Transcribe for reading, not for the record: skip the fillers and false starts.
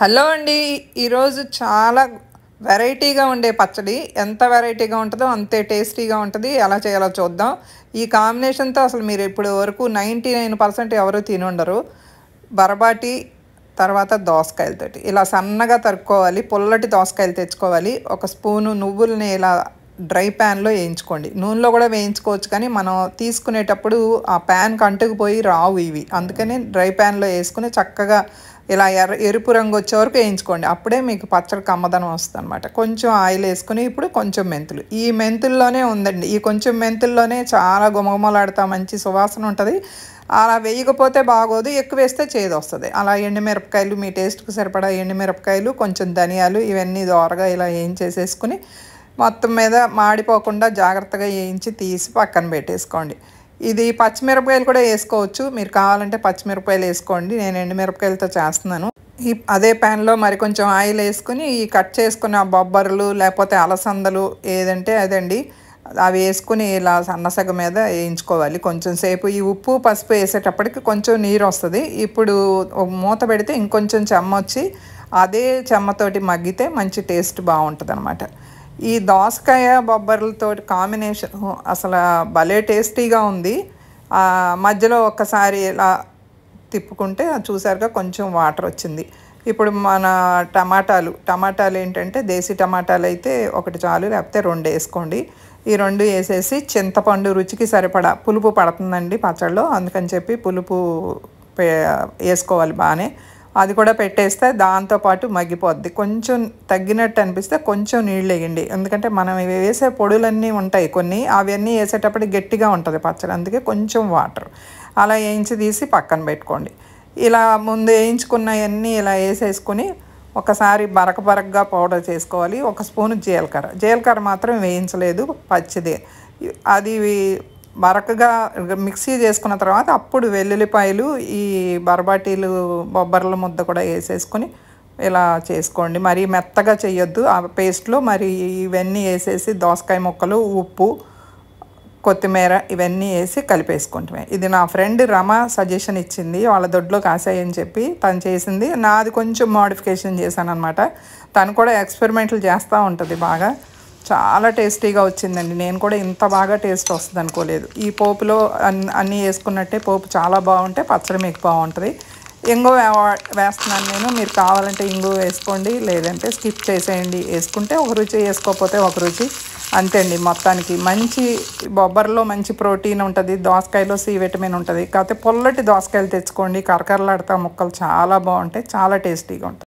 Hello అండి. ఈరోజు చాలా వెరైటీగా ఉండే పచ్చడి. ఎంత వెరైటీగా ఉంటదో అంతే టేస్టీగా ఉంటది. ఎలా చేయాలో చూద్దాం. ఈ కాంబినేషన్‌తో అసలు మీరు ఇప్పటి వరకు 99% ఎవరు తినుండరు. బరబాటి తర్వాత దోసకాయలతోటి. ఇలా సన్నగా తరుక్కోవాలి. పుల్లటి దోసకాయలు తెచ్చుకోవాలి. ఒక స్పూను నువ్వుల్ని ఇలా డ్రై ప్యాన్‌లో ఏయించుకోండి. నూనెలో కూడా వేయించుకోవచ్చు, కానీ మనం తీసుకునేటప్పుడు ఆ ప్యాన్‌కి అంటుకుపోయి రావు ఇవి. అందుకని డ్రై ప్యాన్‌లో ఏసుకొని చక్కగా ఇలా ఎరుపు రంగు వచ్చే వరకు వేయించుకోండి. అప్పుడే మీకు పచ్చడి కమ్మదనం వస్తదనమాట. కొంచెం ఆయిల్ వేసుకొని ఇప్పుడు కొంచెం మెంతులు. ఈ మెంతుల్లోనే ఉందండి. ఈ కొంచెం మెంతుల్లోనే చాలా గుమగుమలాడుతా మంచి సువాసన ఉంటది. అలా వేయకపోతే బాగోదు. ఎక్కువ వేస్తే చేదొస్తది. అలా ఎండుమిరపకాయలు, మీ టేస్ట్‌కి సరిపడా ఎండుమిరపకాయలు, కొంచెం ధనియాలు ఇవన్నీ దోరగా ఇలా ఏయించేసేసుకొని మొత్తం మీద మాడిపోకుండా జాగ్రత్తగా ఏయించి తీసి పక్కన పెట్టేసుకోండి. ఇది పచ్చిమిరపకాయలు కూడా వేసుకోవచ్చు. మీరు కావాలంటే పచ్చిమిరపకాయలు వేసుకోండి. నేను ఎండుమిరపకాయలతో చేస్తున్నాను. అదే ప్యాన్‌లో మరి కొంచెం ఆయిల్ వేసుకొని ఈ కట్ చేసుకున్న బొబ్బర్లు లేకపోతే అలసందలు ఏదంటే అదండి. అవి వేసుకొని ఇలా సన్నసగ మీద వేయించుకోవాలి కొంచెం సేపు. ఈ ఉప్పు, పసుపు వేసేటప్పటికి కొంచెం నీరు వస్తది. ఇప్పుడు మూత పెడితే ఇంకొంచెం చెమ్మొచ్చి అదే చెమ్మతోటి మగ్గితే మంచి టేస్ట్ బాగుంటుందన్నమాట. ఈ దోసకాయ బొబ్బర్లతోటి కాంబినేషన్ అసలు భలే టేస్టీగా ఉంది. మధ్యలో ఒక్కసారి ఇలా తిప్పుకుంటే చూసారుగా కొంచెం వాటర్ వచ్చింది. ఇప్పుడు మన టమాటాలు ఏంటంటే దేశీ టమాటాలు అయితే ఒకటి చాలు, లేకపోతే 2 వేసుకోండి. ఈ 2 వేసేసి చింతపండు రుచికి సరిపడా, పులుపు పడుతుందండి పచ్చడిలో, అందుకని చెప్పి పులుపు వేసుకోవాలి బాగానే. అది కూడా పెట్టేస్తే దాంతోపాటు మగ్గిపోద్ది. కొంచెం తగ్గినట్టు అనిపిస్తే కొంచెం నీళ్ళు వేయండి. ఎందుకంటే మనం వేసే పొడులన్నీ ఉంటాయి కొన్ని, అవన్నీ వేసేటప్పటికి గట్టిగా ఉంటుంది పచ్చడి, అందుకే కొంచెం వాటర్ అలా వేయించి తీసి పక్కన పెట్టుకోండి. ఇలా ముందు వేయించుకున్నవన్నీ ఇలా వేసేసుకొని ఒకసారి బరకగా పౌడర్ చేసుకోవాలి. 1 స్పూను జీలకర్ర మాత్రం వేయించలేదు, పచ్చిదే. అది బరకగా మిక్సీ చేసుకున్న తర్వాత అప్పుడు వెల్లుల్లిపాయలు, ఈ బరబాటీలు బొబ్బర్ల ముద్ద కూడా వేసేసుకొని ఇలా చేసుకోండి. మరీ మెత్తగా చేయొద్దు ఆ పేస్ట్లో. మరి ఇవన్నీ వేసేసి దోసకాయ ముక్కలు, ఉప్పు, కొత్తిమీర ఇవన్నీ వేసి కలిపేసుకుంటామే. ఇది నా ఫ్రెండ్ రమ సజెషన్ ఇచ్చింది. వాళ్ళ దొడ్లో కాసాయని చెప్పి తను చేసింది. నాది కొంచెం మోడిఫికేషన్ చేశాను అనమాట. తను కూడా ఎక్స్పెరిమెంట్లు చేస్తూ ఉంటుంది బాగా. చాలా టేస్టీగా వచ్చిందండి. నేను కూడా ఇంత బాగా టేస్ట్ వస్తుంది అనుకోలేదు. ఈ పోపులో అన్నీ వేసుకున్నట్టే పోపు చాలా బాగుంటే పచ్చడి మీకు బాగుంటుంది. ఇంగువ వేస్తున్నాను నేను. మీరు కావాలంటే ఇంగువ వేసుకోండి, లేదంటే స్కిప్ చేసేయండి. వేసుకుంటే ఒక రుచి, వేసుకోకపోతే ఒక రుచి, అంతే అండి. మొత్తానికి మంచి బొబ్బర్లో మంచి ప్రోటీన్ ఉంటుంది, దోసకాయలో సి విటమిన్ ఉంటుంది. కాకపోతే పుల్లటి దోసకాయలు తెచ్చుకోండి, కరకరలాడతా ముక్కలు చాలా బాగుంటాయి, చాలా టేస్టీగా ఉంటాయి.